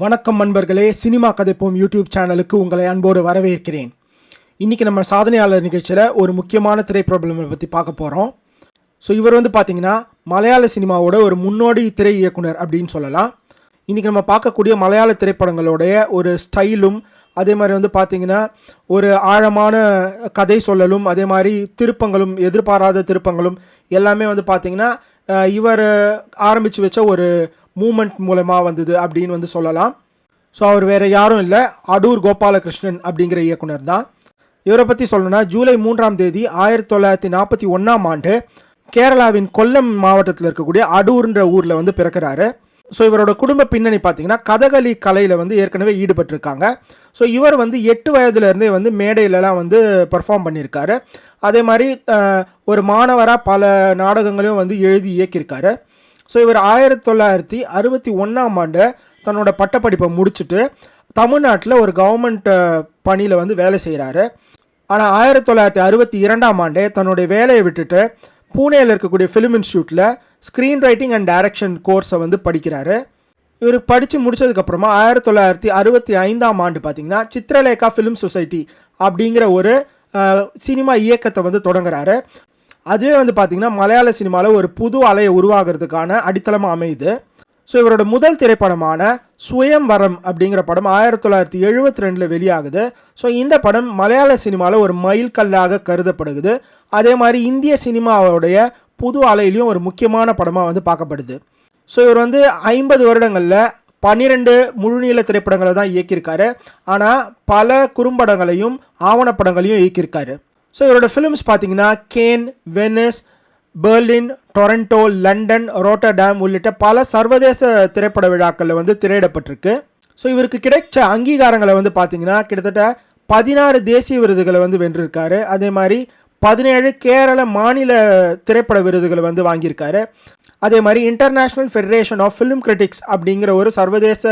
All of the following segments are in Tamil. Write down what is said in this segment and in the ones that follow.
வணக்கம் நண்பர்களே, சினிமா கதைப்போம் யூடியூப் சேனலுக்கு உங்களை அன்போடு வரவேற்கிறேன். இன்றைக்கி நம்ம சாதனையாளர் நிகழ்ச்சியில் ஒரு முக்கியமான திரைப்பிரபலங்களை பற்றி பார்க்க போகிறோம். இவர் பார்த்தீங்கன்னா மலையாள சினிமாவோட ஒரு முன்னோடி திரை இயக்குனர் அப்படின்னு சொல்லலாம். இன்றைக்கி நம்ம பார்க்கக்கூடிய மலையாள திரைப்படங்களுடைய ஒரு ஸ்டைலும், அதே மாதிரி பார்த்தீங்கன்னா ஒரு ஆழமான கதை சொல்லலும், அதே மாதிரி திருப்பங்களும், எதிர்பாராத திருப்பங்களும் எல்லாமே பார்த்தீங்கன்னா இவர் ஆரம்பித்து வச்ச ஒரு மூமெண்ட் மூலமாக வந்தது அப்படின்னு சொல்லலாம். அவர் வேறு யாரும் இல்லை, அடூர் கோபாலகிருஷ்ணன் அப்படிங்கிற இயக்குனர் தான். இவரை பற்றி சொல்லணும்னா, ஜூலை 3ஆம் தேதி 1941ஆம் ஆண்டு கேரளாவின் கொல்லம் மாவட்டத்தில் இருக்கக்கூடிய அடூர்ன்ற ஊரில் பிறக்கிறாரு. இவரோட குடும்ப பின்னணி பார்த்தீங்கன்னா கதகளி கலையில் ஏற்கனவே ஈடுபட்டிருக்காங்க. இவர் 8 வயதுலேருந்தே மேடையிலலாம் பெர்ஃபார்ம் பண்ணியிருக்காரு. அதே மாதிரி ஒரு மாணவராக பல நாடகங்களையும் எழுதி இயக்கியிருக்காரு. இவர் 1961ஆம் ஆண்டு தன்னோட பட்டப்படிப்பை முடிச்சுட்டு தமிழ்நாட்டில் ஒரு கவர்மெண்ட் பணியில் வேலை செய்கிறாரு. ஆனால் 1962ஆம் ஆண்டே தன்னுடைய வேலையை விட்டுட்டு பூனேயில் இருக்கக்கூடிய ஃபிலிம் இன்ஸ்டியூட்டில் ஸ்க்ரீன் ரைட்டிங் அண்ட் டைரக்ஷன் கோர்ஸை படிக்கிறாரு. இவர் படித்து முடித்ததுக்கப்புறமா 1965ஆம் ஆண்டு பார்த்திங்கன்னா சித்ரலேகா ஃபிலிம் சொசைட்டி அப்படிங்கிற ஒரு சினிமா இயக்கத்தை தொடங்குறாரு. அதுவே பார்த்திங்கன்னா மலையாள சினிமாவில் ஒரு புது அலையை உருவாகிறதுக்கான அடித்தளமாக அமையுது. இவரோட முதல் திரைப்படமான சுயம்வரம் அப்படிங்கிற படம் 1972 வெளியாகுது. இந்த படம் மலையாள சினிமாவில் ஒரு மைல்கல்லாக கருதப்படுகிறது. அதே மாதிரி இந்திய சினிமாவுடைய புது அலையிலையும் ஒரு முக்கியமான படமாக பார்க்கப்படுது. இவர் 50 வருடங்களில் 12 முழுநீள திரைப்படங்களை தான் இயக்கியிருக்காரு. ஆனால் பல குறும்படங்களையும் ஆவணப்படங்களையும் இயக்கியிருக்காரு. இவரோட ஃபிலிம்ஸ் பார்த்தீங்கன்னா can, Venice, Berlin, Toronto, London, Rotterdam உள்ளிட்ட பல சர்வதேச திரைப்பட விழாக்களில் திரையிடப்பட்டிருக்கு. இவருக்கு கிடைச்ச அங்கீகாரங்களை பார்த்தீங்கன்னா கிட்டத்தட்ட 16 தேசிய விருதுகளை வென்றிருக்காரு. அதே மாதிரி 17 கேரள மாநில திரைப்பட விருதுகளை வாங்கியிருக்காரு. அதே மாதிரி international federation of film critics அப்படிங்கிற ஒரு சர்வதேச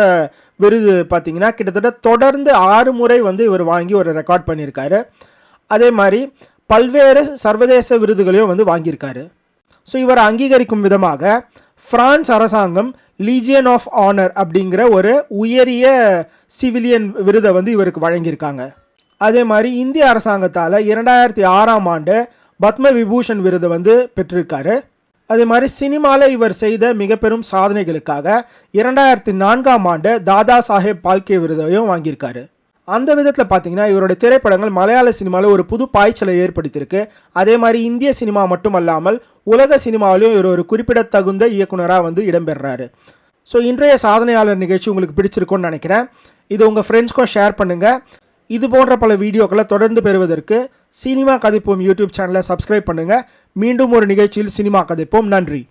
விருது பார்த்தீங்கன்னா கிட்டத்தட்ட தொடர்ந்து 6 முறை இவர் வாங்கி ஒரு ரெக்கார்ட் பண்ணியிருக்காரு. அதே மாதிரி பல்வேறு சர்வதேச விருதுகளையும் வாங்கியிருக்காரு. இவர் அங்கீகரிக்கும் விதமாக பிரான்ஸ் அரசாங்கம் லீஜியன் ஆஃப் ஆனர் அப்படிங்கிற ஒரு உயரிய சிவிலியன் விருதை இவருக்கு வழங்கியிருக்காங்க. அதே மாதிரி இந்திய அரசாங்கத்தால் 2006ஆம் ஆண்டு பத்ம விபூஷன் விருதை பெற்றிருக்காரு. அதே மாதிரி சினிமாவில் இவர் செய்த மிக பெரும் சாதனைகளுக்காக 2004ஆம் ஆண்டு தாதா சாஹேப் பால்கே விருதையும் வாங்கியிருக்காரு. அந்த விதத்தில் பார்த்தீங்கன்னா இவருடைய திரைப்படங்கள் மலையாள சினிமாவில் ஒரு புது பாய்ச்சலை ஏற்படுத்தியிருக்கு. அதே மாதிரி இந்திய சினிமா மட்டுமல்லாமல் உலக சினிமாவிலையும் இவர் ஒரு குறிப்பிடத்தகுந்த இயக்குனராக இடம்பெறாரு. இன்றைய சாதனையாளர் நிகழ்ச்சி உங்களுக்கு பிடிச்சிருக்கும்னு நினைக்கிறேன். இது உங்கள் ஃப்ரெண்ட்ஸ்க்கும் ஷேர் பண்ணுங்கள். இது போன்ற பல வீடியோக்களை தொடர்ந்து பெறுவதற்கு சினிமா கதைப்போம் யூடியூப் சேனலை சப்ஸ்கிரைப் பண்ணுங்கள். மீண்டும் ஒரு நிகழ்ச்சியில் சினிமா கதைப்போம். நன்றி.